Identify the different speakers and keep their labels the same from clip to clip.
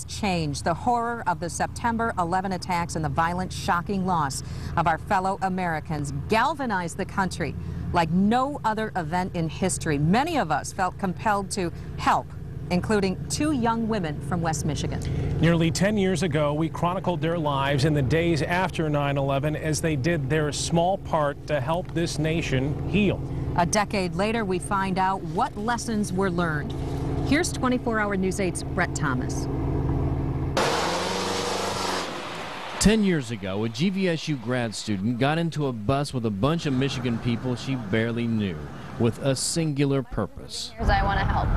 Speaker 1: Change. The horror of the September 11 attacks and the violent, shocking loss of our fellow Americans galvanized the country like no other event in history. Many of us felt compelled to help, including two young women from West Michigan.
Speaker 2: Nearly 10 years ago, we chronicled their lives in the days after 9/11 as they did their small part to help this nation heal.
Speaker 1: A decade later, we find out what lessons were learned. Here's 24-hour News 8's Brett Thomas.
Speaker 3: 10 years ago, a GVSU grad student got into a bus with a bunch of Michigan people she barely knew, with a singular purpose.
Speaker 4: I want to help.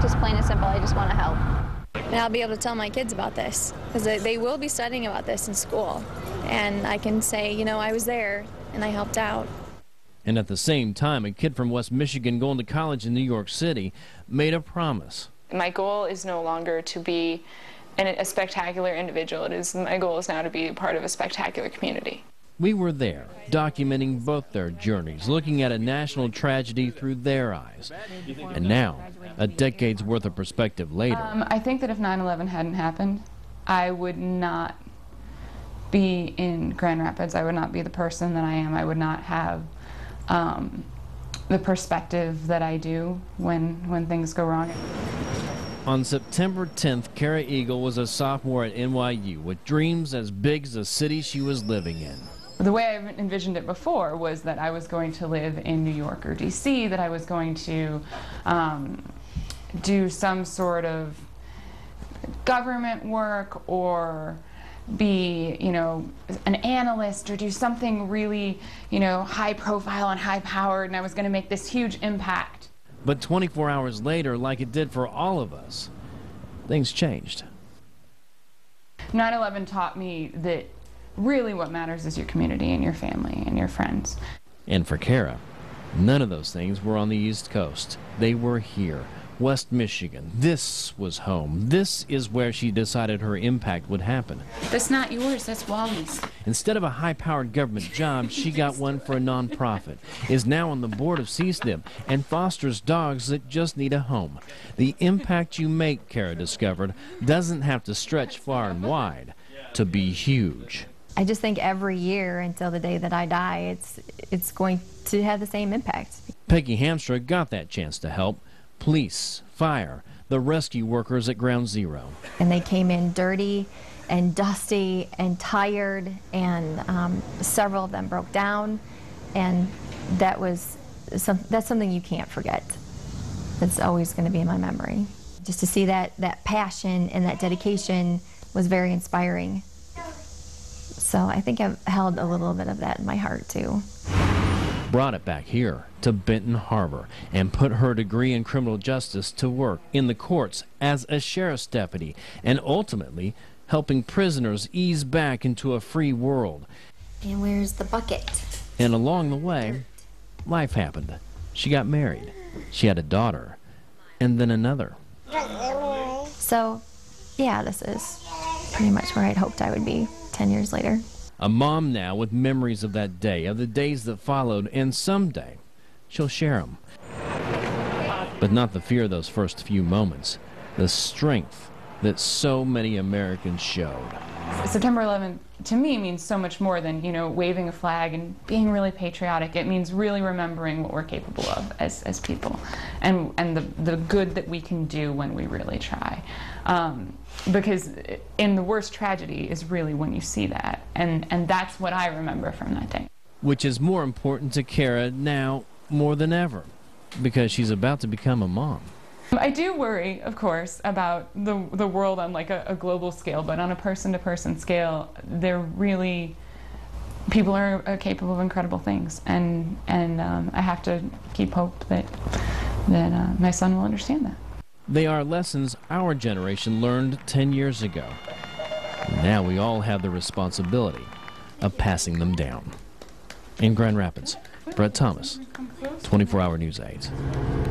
Speaker 4: Just plain and simple, I just want to help. And I'll be able to tell my kids about this, because they will be studying about this in school. And I can say, you know, I was there and I helped out.
Speaker 3: And at the same time, a kid from West Michigan going to college in New York City made a promise.
Speaker 5: My goal is no longer to be a spectacular individual. My goal is now to be part of a spectacular community.
Speaker 3: We were there, documenting both their journeys, looking at a national tragedy through their eyes. And now, a decade's worth of perspective later.
Speaker 5: I think that if 9/11 hadn't happened, I would not be in Grand Rapids. I would not be the person that I am. I would not have the perspective that I do when things go wrong.
Speaker 3: On September 10th, Kara Eagle was a sophomore at NYU with dreams as big as the city she was living in.
Speaker 5: The way I envisioned it before was that I was going to live in New York or DC, that I was going to do some sort of government work or be, you know, an analyst or do something really, you know, high profile and high powered, and I was going to make this huge impact.
Speaker 3: But 24 hours later, like it did for all of us, things changed.
Speaker 5: 9/11 taught me that really what matters is your community and your family and your friends.
Speaker 3: And for Kara, none of those things were on the East Coast. They were here, West Michigan. This was home. This is where she decided her impact would happen.
Speaker 5: That's not yours, that's Wally's.
Speaker 3: Instead of a high-powered government job, she got one for a nonprofit, is now on the board of CSNIP, and fosters dogs that just need a home. The impact you make, Kara discovered, doesn't have to stretch far and wide to be huge.
Speaker 4: I just think every year until the day that I die, it's going to have the same impact.
Speaker 3: Peggy Hamstra got that chance to help. Police, fire, the rescue workers at Ground Zero.
Speaker 4: And they came in dirty and dusty and tired, and several of them broke down, and that's something you can't forget. That's always going to be in my memory. Just to see that passion and that dedication was very inspiring. So I think I've held a little bit of that in my heart too.
Speaker 3: Brought it back here to Benton Harbor and put her degree in criminal justice to work in the courts as a sheriff's deputy, and ultimately helping prisoners ease back into a free world.
Speaker 4: And where's the bucket?
Speaker 3: And along the way, life happened. She got married. She had a daughter, and then another.
Speaker 4: So, yeah, this is pretty much where I'd hoped I would be 10 years later.
Speaker 3: A mom now with memories of that day, of the days that followed, and someday she'll share them. But not the fear of those first few moments, the strength that so many Americans showed.
Speaker 5: September 11th to me means so much more than, you know, waving a flag and being really patriotic. It means really remembering what we're capable of as people, and the good that we can do when we really try. Because in the worst tragedy is really when you see that, and that's what I remember from that day.
Speaker 3: Which is more important to Kara now more than ever, because she's about to become a mom.
Speaker 5: I do worry, of course, about the world on like a global scale, but on a person-to-person scale, people are capable of incredible things, and I have to keep hope that my son will understand that.
Speaker 3: They are lessons our generation learned 10 years ago. Now we all have the responsibility of passing them down. In Grand Rapids, Brett Thomas, 24 Hour News 8.